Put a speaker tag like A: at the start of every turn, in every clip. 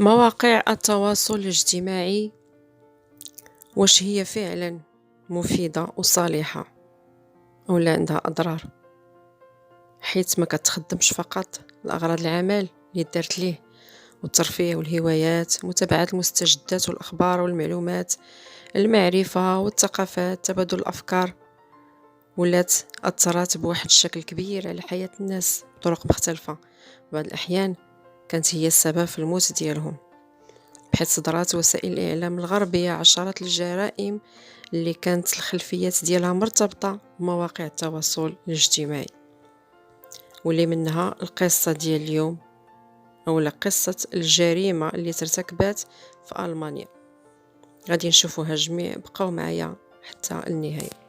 A: مواقع التواصل الاجتماعي واش هي فعلا مفيدة وصالحة ولا عندها أضرار؟ حيث ما كتخدمش فقط لأغراض العمل اللي دارت ليه والترفيه والهوايات، متابعة المستجدات والأخبار والمعلومات، المعرفة والثقافات، تبادل الأفكار، ولات أثرت بواحد الشكل كبير على حياة الناس بطرق مختلفة. بعض الأحيان كانت هي السبب في الموت ديالهم، بحيث صدرات وسائل الإعلام الغربية عشرات الجرائم اللي كانت الخلفيات ديالها مرتبطة بمواقع التواصل الاجتماعي، واللي منها القصة ديال اليوم أو قصة الجريمة اللي ترتكبات في ألمانيا. غادي نشوفوها جميع، بقاو معايا حتى النهاية.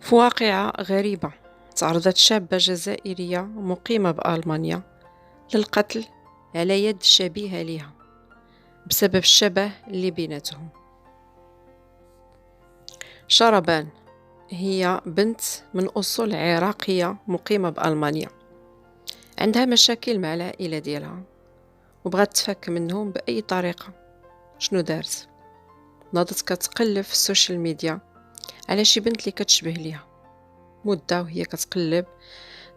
A: في واقعة غريبة تعرضت شابة جزائرية مقيمة بألمانيا للقتل على يد شبيهة لها بسبب الشبه اللي بيناتهم. شربان هي بنت من أصول عراقية مقيمة بألمانيا، عندها مشاكل مع العائلة ديالها وبغات تفك منهم بأي طريقة. شنو دارت؟ ناضت كتقلب في السوشيال ميديا على شي بنت اللي كتشبه ليها. مدة وهي كتقلب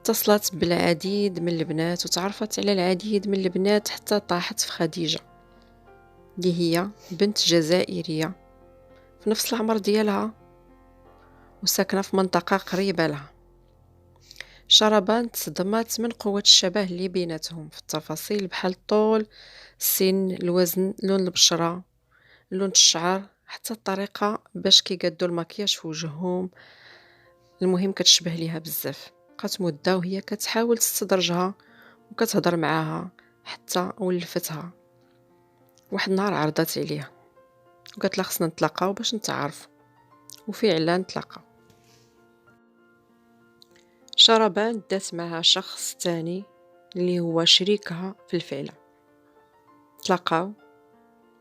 A: اتصلت بالعديد من البنات وتعرفت على العديد من البنات حتى طاحت في خديجة اللي هي بنت جزائرية في نفس العمر ديالها وساكنة في منطقة قريبة لها. شربان تصدمت من قوة الشبه اللي بيناتهم في التفاصيل بحال الطول، السن، الوزن، لون البشرة، لون الشعر، حتى الطريقة باش كيقادوا المكياج في وجههم. المهم كتشبه ليها بزاف. بقات مدة وهي كتحاول تستدرجها وكتهضر معاها حتى ولفتها. واحد النهار عرضت عليها وقالت لها خصنا نتلاقاو باش نتعارفوا، وفعلا تلاقاو. شربان دات معها شخص تاني اللي هو شريكها في الفعلة. تلاقاو،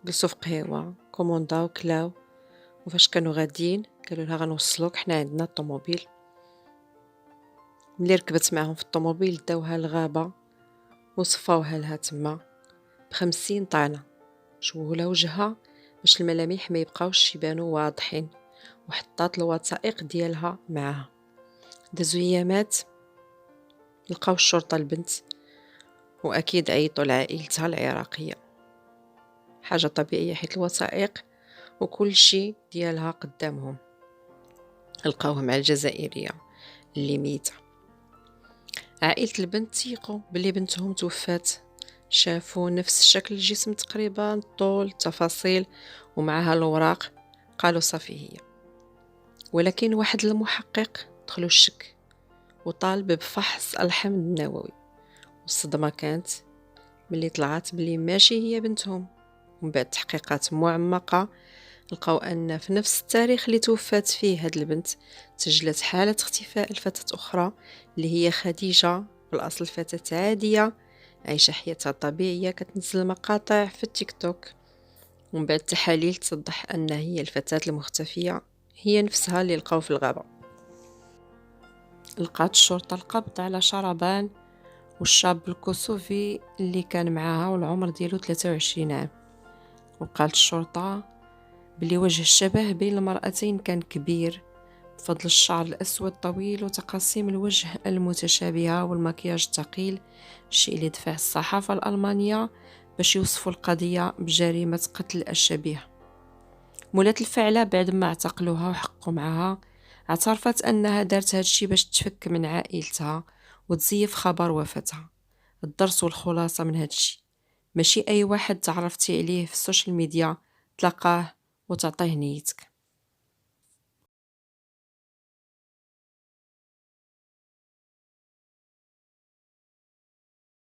A: جلسوا في قهيوة، كومونداو، كلاو، وفاش كانوا غاديين قالوا لها غنوصلوك، حنا عندنا الطوموبيل. ملي ركبت معهم في الطوموبيل داوها الغابة وصفاوها لها تما ب50 طعنة، شوهوا لها وجهها باش الملامح ما يبقاوش يبانوا واضحين، وحطات الوثائق ديالها معاها. دازو ايامات لقاو الشرطة البنت واكيد عيطوا لعائلتها العراقية، حاجة طبيعية حيت الوثائق وكل شيء ديالها قدامهم. لقاوها مع الجزائرية اللي ميتة. عائلة البنت تيقوا بلي بنتهم توفات، شافوا نفس الشكل الجسم تقريبا، الطول، التفاصيل، ومعها الأوراق. قالوا صافي هي. ولكن واحد المحقق دخلوا الشك وطالب بفحص الحمض النووي، والصدمة كانت ملي طلعت بلي ماشي هي بنتهم. ومن بعد تحقيقات معمقة لقاو أن في نفس التاريخ اللي توفات فيه هاد البنت سجلت حالة اختفاء الفتاة أخرى اللي هي خديجة، بالأصل فتاة عادية عايشة حياتها طبيعية، كتنزل مقاطع في التيك توك. ومن بعد التحاليل تتضح أن هي الفتاة المختفية هي نفسها اللي لقاو في الغابة. لقات الشرطة القبض على شربان والشاب الكوسوفي اللي كان معاها والعمر ديالو 23 عام. وقالت الشرطة بلي وجه الشبه بين المرأتين كان كبير بفضل الشعر الأسود طويل وتقاسيم الوجه المتشابهة والمكياج الثقيل، الشيء اللي دفع الصحافة الألمانية باش يوصفوا القضية بجريمة قتل الشبيه. مولات الفعلة بعد ما اعتقلوها وحقوا معها اعترفت أنها دارت هادشي باش تفك من عائلتها وتزيف خبر وفاتها. الدرس والخلاصة من هادشي، ماشي أي واحد تعرفتي عليه في السوشيال ميديا تلقاه وتعطيه نيتك.